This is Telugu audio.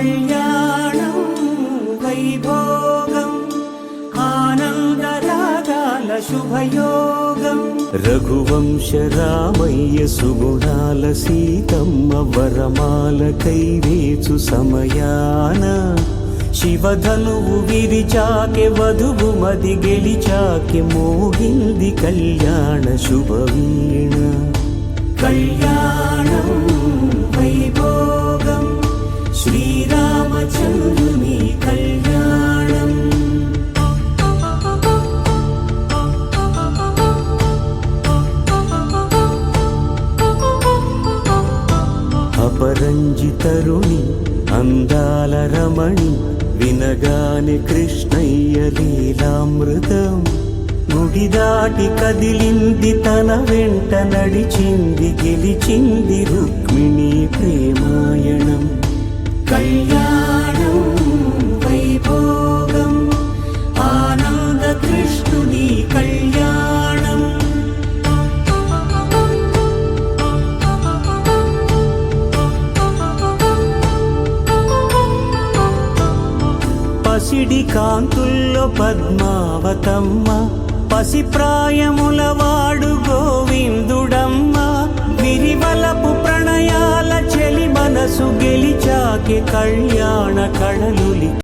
కళ్యాణం వైభోగం ఆనందరాగాల శుభయోగం రఘువంశ రామయ్య సుగుణాల సీతమ్మ వరమాల కైవేచు సమయాన శివధనువు విరిచాకె వధువు మది గెలిచాకె మోగింది కళ్యాణ శుభవీణ కళ్యాణం వైభోగం శ్రీరామచంద్రుని కళ్యాణం అపరంజి తరుణి అందాల రమణి వినగానే కృష్ణయ్య లీలామృతం గుడి దాటి కదిలింది తన వెంట నడిచింది గెలిచింది రుక్మిణి ప్రేమాయణం కళ్యాణం వైభోగం ఆనంద కృష్ణుని కళ్యాణం పసిడి కాంతుల్లో పద్మావతమ్మ పసిప్రాయముల వాడు గోవిందుడమ్మ విరివలపు ప్రణయాల చెలి మనసు గెలిచాకే కళ్యాణ కళలులి